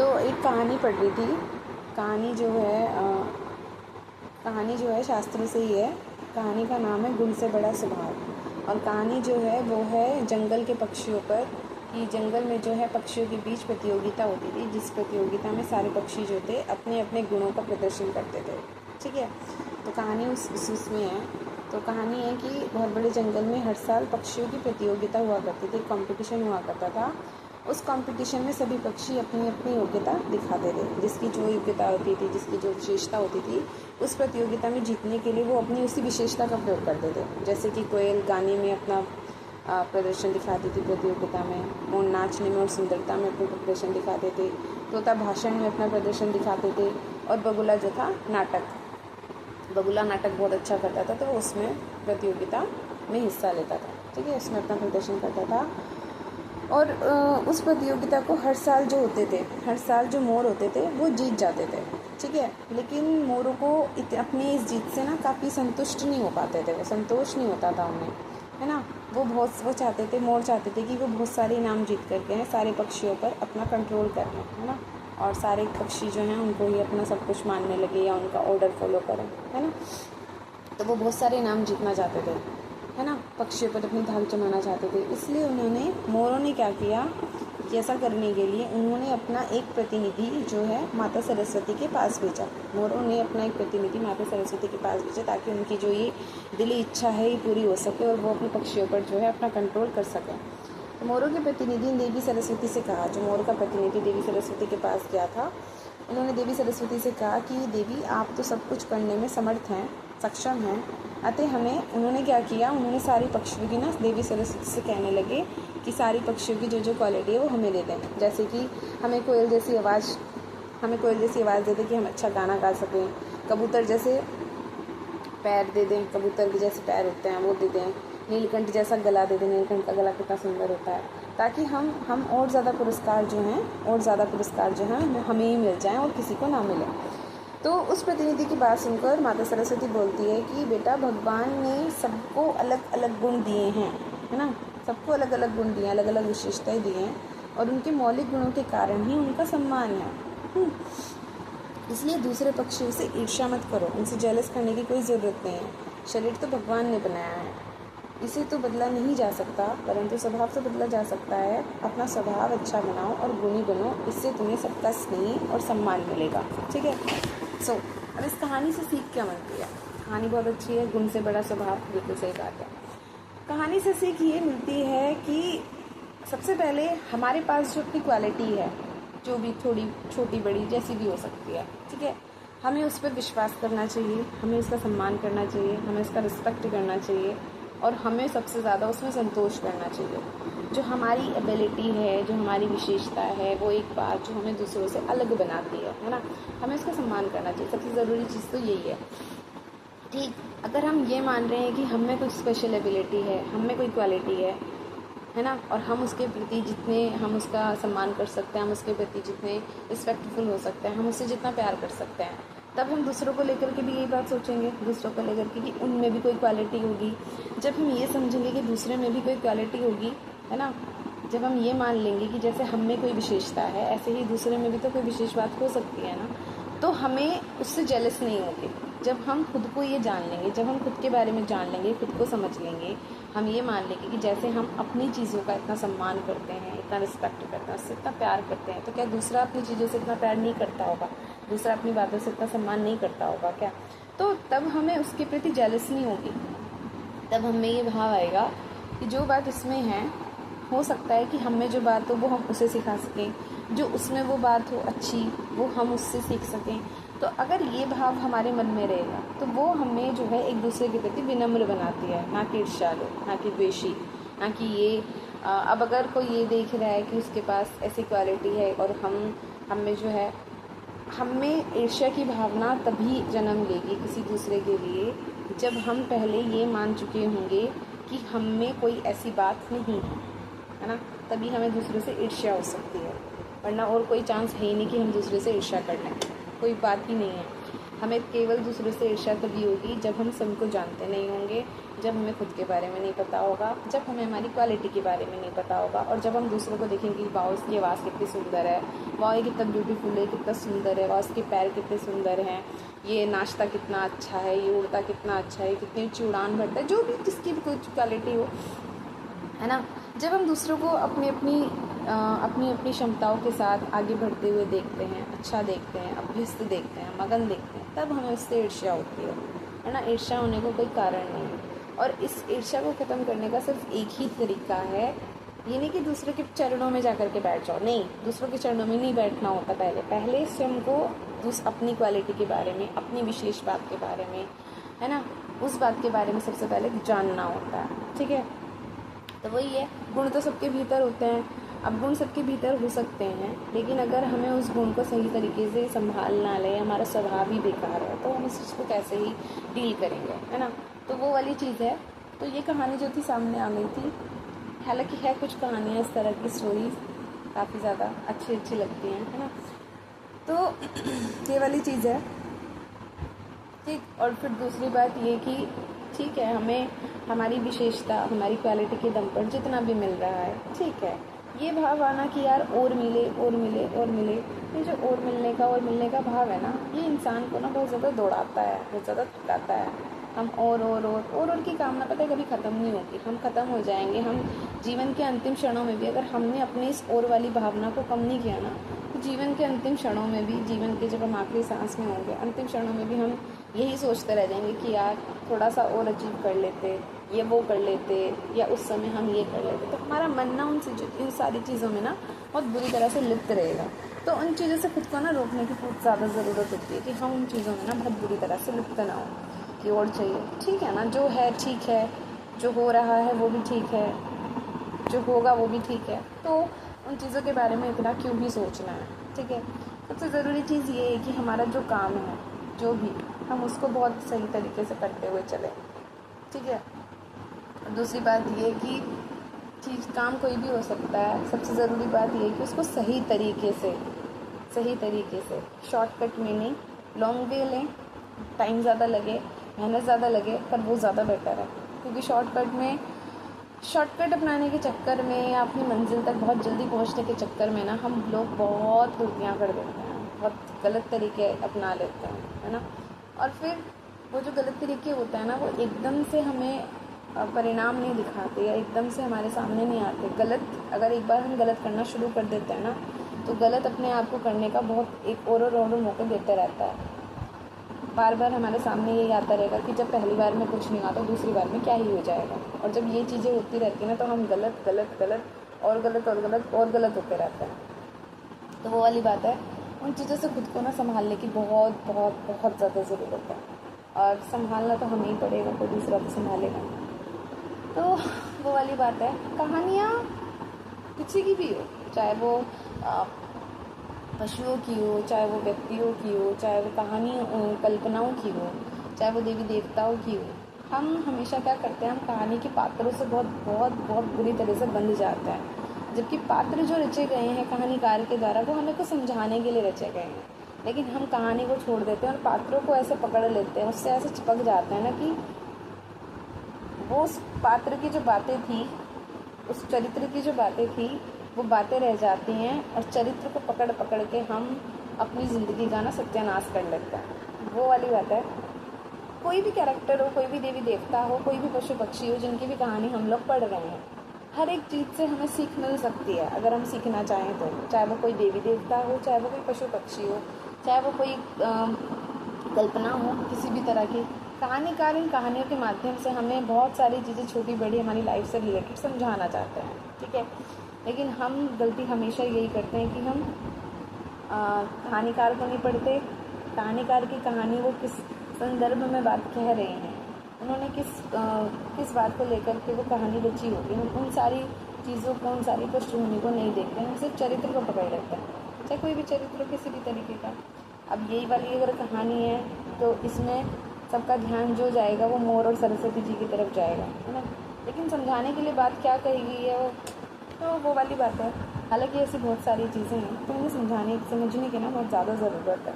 तो एक कहानी पढ़ रही थी। कहानी जो है शास्त्रों से ही है। कहानी का नाम है गुण से बड़ा स्वभाव। और कहानी जो है वो है जंगल के पक्षियों पर, कि जंगल में जो है पक्षियों के बीच प्रतियोगिता होती थी, जिस प्रतियोगिता में सारे पक्षी जो थे अपने अपने गुणों का प्रदर्शन करते थे। ठीक है, तो कहानी उसमें है। तो कहानी है कि बहुत बड़े जंगल में हर साल पक्षियों की प्रतियोगिता हुआ करती थी, कंपटीशन हुआ करता था। उस कंपटीशन में सभी पक्षी अपनी अपनी योग्यता दिखाते थे। जिसकी जो योग्यता होती थी, जिसकी जो विशेषता होती थी, उस प्रतियोगिता में जीतने के लिए वो अपनी उसी विशेषता का प्रयोग करते थे। जैसे कि कोयल गाने में अपना प्रदर्शन दिखाती थी प्रतियोगिता में, मोर नाचने में और सुंदरता में अपना प्रदर्शन दिखाते थे, तोता भाषण में अपना प्रदर्शन दिखाते थे, और बगुला जो था बगुला नाटक बहुत अच्छा करता था, तो वो उसमें प्रतियोगिता में हिस्सा लेता था। ठीक है, उसमें अपना प्रदर्शन करता था। और उस प्रतियोगिता को हर साल जो मोर होते थे वो जीत जाते थे। ठीक है, लेकिन मोरों को अपनी इस जीत से ना काफ़ी संतुष्ट नहीं हो पाते थे, वो संतोष नहीं होता था उन्हें, है ना। मोर चाहते थे कि वो बहुत सारे इनाम जीत करके हैं सारे पक्षियों पर अपना कंट्रोल कर लें, है ना। और सारे पक्षी जो हैं उनको ही अपना सब कुछ मानने लगे या उनका ऑर्डर फॉलो करें, है ना। तो वो बहुत सारे इनाम जीतना चाहते थे, है ना, पक्षियों पर अपनी धाक जमाना चाहते थे। इसलिए मोरों ने क्या किया कि ऐसा करने के लिए उन्होंने अपना एक प्रतिनिधि जो है माता सरस्वती के पास भेजा। मोरों ने अपना एक प्रतिनिधि माता सरस्वती के पास भेजा ताकि उनकी जो ये दिली इच्छा है ये पूरी हो सके और वो अपने पक्षियों पर जो है अपना कंट्रोल कर सकें। तो मोरों के प्रतिनिधि ने देवी सरस्वती से कहा, जो मोर का प्रतिनिधि देवी सरस्वती के पास गया था, उन्होंने देवी सरस्वती से कहा कि देवी आप तो सब कुछ करने में समर्थ हैं, सक्षम हैं, अतः उन्होंने क्या किया, उन्होंने सारी पक्षियों की ना देवी सरस्वती से कहने लगे कि सारी पक्षियों की जो जो क्वालिटी है वो हमें दे दें। जैसे कि हमें कोयल जैसी आवाज़ दे दें कि हम अच्छा गाना गा सकें, कबूतर जैसे पैर दे दें, कबूतर के जैसे पैर होते हैं वो दे दें, नीलकंठ जैसा गला दे दें, नीलकंठ का गला कितना सुंदर होता है, ताकि हम और ज़्यादा पुरस्कार जो हैं हमें ही मिल जाएं और किसी को ना मिले। तो उस प्रतिनिधि की बात सुनकर माता सरस्वती बोलती है कि बेटा भगवान ने सबको अलग अलग गुण दिए हैं, है ना, सबको अलग अलग गुण दिए, अलग अलग विशेषताएं दी हैं, और उनके मौलिक गुणों के कारण ही उनका सम्मान है। इसलिए दूसरे पक्षियों से ईर्ष्या मत करो, उनसे जेलस करने की कोई ज़रूरत नहीं है। शरीर तो भगवान ने बनाया है, इसे तो बदला नहीं जा सकता, परंतु स्वभाव तो बदला जा सकता है। अपना स्वभाव अच्छा बनाओ और गुणी बनो, इससे तुम्हें सबका स्नेह और सम्मान मिलेगा। ठीक है, अब इस कहानी से सीख क्या मिलती है? कहानी बहुत अच्छी है, गुण से बड़ा स्वभाव, बिल्कुल सही बात है। कहानी से सीख ये मिलती है कि सबसे पहले हमारे पास जो अपनी क्वालिटी है, जो भी थोड़ी छोटी बड़ी जैसी भी हो सकती है, ठीक है, हमें उस पर विश्वास करना चाहिए, हमें उसका सम्मान करना चाहिए, हमें उसका रिस्पेक्ट करना चाहिए, और हमें सबसे ज़्यादा उसमें संतोष करना चाहिए। जो हमारी एबिलिटी है, जो हमारी विशेषता है, वो एक बात जो हमें दूसरों से अलग बनाती है ना, हमें उसका सम्मान करना चाहिए। सबसे ज़रूरी चीज़ तो यही है। ठीक, अगर हम ये मान रहे हैं कि हम में कुछ स्पेशल एबिलिटी है, हम में कोई क्वालिटी है ना, और हम उसके प्रति जितने हम उसका सम्मान कर सकते हैं, हम उसके प्रति जितने रिस्पेक्टफुल हो सकते हैं, हम उससे जितना प्यार कर सकते हैं, तब हम दूसरों को लेकर के भी यही बात सोचेंगे, दूसरों को लेकर के कि उनमें भी कोई क्वालिटी होगी। जब हम ये समझेंगे कि दूसरे में भी कोई क्वालिटी होगी, है ना, जब हम ये मान लेंगे कि जैसे हम में कोई विशेषता है ऐसे ही दूसरे में भी तो कोई विशेष बात हो सकती है ना, तो हमें उससे जेलस नहीं होगी। जब हम खुद को ये जान लेंगे, जब हम खुद के बारे में जान लेंगे, खुद को समझ लेंगे, हम ये मान लेंगे कि जैसे हम अपनी चीज़ों का इतना सम्मान करते हैं, इतना रिस्पेक्ट करते हैं, उससे इतना प्यार करते हैं, तो क्या दूसरा अपनी चीज़ों से इतना प्यार नहीं करता होगा, दूसरा अपनी बातों से इतना सम्मान नहीं करता होगा क्या? तो तब हमें उसके प्रति जेलस नहीं होगी। तब हमें ये भाव आएगा कि जो बात उसमें है, हो सकता है कि हम में जो बात हो वो हम उसे सिखा सकें, जो उसमें वो बात हो अच्छी वो हम उससे सीख सकें। तो अगर ये भाव हमारे मन में रहेगा तो वो हमें जो है एक दूसरे के प्रति विनम्र बनाती है, ना कि ईर्ष्यालु, ना कि द्वेषी, ना कि ये अब अगर कोई ये देख रहा है कि उसके पास ऐसी क्वालिटी है और हम में जो है, हम में ईर्ष्या की भावना तभी जन्म लेगी किसी दूसरे के लिए जब हम पहले ये मान चुके होंगे कि हम में कोई ऐसी बात नहीं है ना, तभी हमें दूसरे से ईर्ष्या हो सकती है, वरना और कोई चांस है ही नहीं कि हम दूसरे से ईर्ष्या कर लें, कोई बात ही नहीं है। हमें केवल दूसरों से ईर्ष्या तभी होगी जब हम सबको जानते नहीं होंगे, जब हमें खुद के बारे में नहीं पता होगा, जब हमें हमारी क्वालिटी के बारे में नहीं पता होगा, और जब हम दूसरों को देखेंगे वाह उसकी आवाज़ कितनी सुंदर है, वाह ये कितना ब्यूटीफुल है, कितना सुंदर है, वाह उसके पैर कितने सुंदर हैं, ये नाश्ता कितना अच्छा है, ये उड़ता कितना अच्छा है, कितनी ऊँची उड़ान भरता है, जो भी जिसकी भी कोई क्वालिटी हो, है ना। जब हम दूसरों को अपनी अपनी क्षमताओं के साथ आगे बढ़ते हुए देखते हैं, अच्छा देखते हैं, अभ्यस्त देखते हैं, मगन देखते हैं, तब हमें उससे ईर्ष्या होती है ना। ईर्ष्या होने को कोई कारण नहीं है, और इस ईर्ष्या को ख़त्म करने का सिर्फ एक ही तरीका है। ये नहीं कि दूसरे के चरणों में जा कर के बैठ जाओ, नहीं, दूसरों के चरणों में नहीं बैठना होता। पहले स्वयं को अपनी क्वालिटी के बारे में, अपनी विशेष बात के बारे में, है ना, उस बात के बारे में सबसे पहले जानना होता है, ठीक है। तो वही है, गुण तो सबके भीतर होते हैं। अब गुण सबके भीतर हो सकते हैं, लेकिन अगर हमें उस गुण को सही तरीके से संभाल ना ले, हमारा स्वभाव ही बेकार है, तो हम उस चीज़ को कैसे ही डील करेंगे, है ना। तो वो वाली चीज़ है। तो ये कहानी जो थी सामने आ गई थी। हालांकि है कुछ कहानियाँ इस तरह की स्टोरीज काफ़ी ज़्यादा अच्छी लगती हैं, है ना। तो ये वाली चीज़ है, ठीक। और फिर दूसरी बात ये कि ठीक है, हमें हमारी विशेषता, हमारी क्वालिटी के दम पर जितना भी मिल रहा है, ठीक है, ये भाव आना कि यार और मिले और मिले और मिले, ये जो और मिलने का भाव है ना, ये इंसान को ना बहुत ज़्यादा दौड़ाता है, बहुत ज़्यादा थकाता है। हम और की कामना पता है कभी ख़त्म नहीं होगी, हम ख़त्म हो जाएंगे। हम जीवन के अंतिम क्षणों में भी अगर हमने अपनी इस और वाली भावना को कम नहीं किया ना, तो जीवन के अंतिम क्षणों में भी, जीवन के जब हम आखिरी सांस में होंगे, अंतिम क्षणों में भी हम यही सोचते रह जाएंगे कि यार थोड़ा सा और अचीव कर लेते, ये वो कर लेते, या उस समय हम ये कर लेते। तो हमारा मन ना इन सारी चीज़ों में ना बहुत बुरी तरह से लिप्त रहेगा। तो उन चीज़ों से खुद को ना रोकने की बहुत ज़्यादा ज़रूरत होती है कि हम उन चीज़ों में ना बहुत बुरी तरह से लिप्त ना हो, की ओर चाहिए, ठीक है ना। जो है ठीक है, जो हो रहा है वो भी ठीक है, जो होगा वो भी ठीक है। तो उन चीज़ों के बारे में इतना क्यों भी सोचना है, ठीक है। सबसे ज़रूरी चीज़ ये है कि हमारा जो काम है, जो भी, हम उसको बहुत सही तरीके से करते हुए चलें, ठीक है। दूसरी बात ये कि चीज़ काम कोई भी हो सकता है, सबसे ज़रूरी बात ये है कि उसको सही तरीके से शॉर्टकट में नहीं, लॉन्ग वे लें, टाइम ज़्यादा लगे, मेहनत ज़्यादा लगे, पर वो ज़्यादा बेटर है। क्योंकि शॉर्टकट अपनाने के चक्कर में या अपनी मंजिल तक बहुत जल्दी पहुंचने के चक्कर में ना हम लोग बहुत गलतियाँ कर देते हैं, बहुत गलत तरीके अपना लेते हैं, है ना। और फिर वो जो गलत तरीके होते हैं ना, वो एकदम से हमें परिणाम नहीं दिखाते या एकदम से हमारे सामने नहीं आते। अगर एक बार हम गलत करना शुरू कर देते हैं ना, तो गलत अपने आप को करने का बहुत एक और मौके देते रहता है। बार बार हमारे सामने यही आता रहेगा कि जब पहली बार में कुछ नहीं आता, दूसरी बार में क्या ही हो जाएगा। और जब ये चीज़ें होती रहती हैं ना, तो हम गलत होते रहते हैं। तो वो वाली बात है, उन चीज़ों से खुद को ना संभालने की बहुत ज़्यादा ज़रूरत है। और संभालना तो हमें ही पड़ेगा, कोई दूसरा तो संभालेगा। तो वो वाली बात है, कहानियाँ किसी की भी हो, चाहे वो पशुओं की हो, चाहे वो व्यक्तियों की हो, चाहे वो कल्पनाओं की हो, चाहे वो देवी देवताओं की हो, हम हमेशा क्या करते हैं, हम कहानी के पात्रों से बहुत बुरी तरह से बंध जाते हैं। जबकि पात्र जो रचे गए हैं कहानीकार के द्वारा, वो हमें कुछ समझाने के लिए रचे गए हैं, लेकिन हम कहानी को छोड़ देते हैं और पात्रों को ऐसे पकड़ लेते हैं, उससे ऐसे चिपक जाते हैं ना कि वो उस पात्र की जो बातें थी, उस चरित्र की जो बातें थी, वो बातें रह जाती हैं, और चरित्र को पकड़ के हम अपनी ज़िंदगी का ना सत्यानाश कर लेते हैं। वो वाली बात है। कोई भी कैरेक्टर हो, कोई भी देवी देवता हो, कोई भी पशु पक्षी हो, जिनकी भी कहानी हम लोग पढ़ रहे हैं, हर एक चीज़ से हमें सीख मिल सकती है अगर हम सीखना चाहें तो। चाहे वो कोई देवी देवता हो, चाहे वो कोई पशु पक्षी हो, चाहे वो कोई कल्पना हो, किसी भी तरह की कहानीकार इन कहानियों के माध्यम से हमें बहुत सारी चीज़ें छोटी बड़ी हमारी लाइफ से रिलेटेड समझाना चाहते हैं, ठीक है। लेकिन हम गलती हमेशा यही करते हैं कि हम कहानीकार को नहीं पढ़ते। कहानीकार की कहानी वो किस संदर्भ में बात कह रहे हैं, उन्होंने किस बात को लेकर के वो कहानी रची होगी, हम उन सारी चीज़ों को, उन सारी पृष्ठभूमि को नहीं देखते हैं, हम सिर्फ चरित्र को पकड़ लेते हैं, चाहे कोई भी चरित्र किसी भी तरीके का। अब यही वाली अगर कहानी है तो इसमें सबका ध्यान जो जाएगा वो मोर और सरस्वती जी की तरफ जाएगा, है ना। लेकिन समझाने के लिए बात क्या कही गई है वो वाली बात है। हालांकि ऐसी बहुत सारी चीज़ें हैं तो उन्हें समझने की ना बहुत ज़्यादा ज़रूरत है।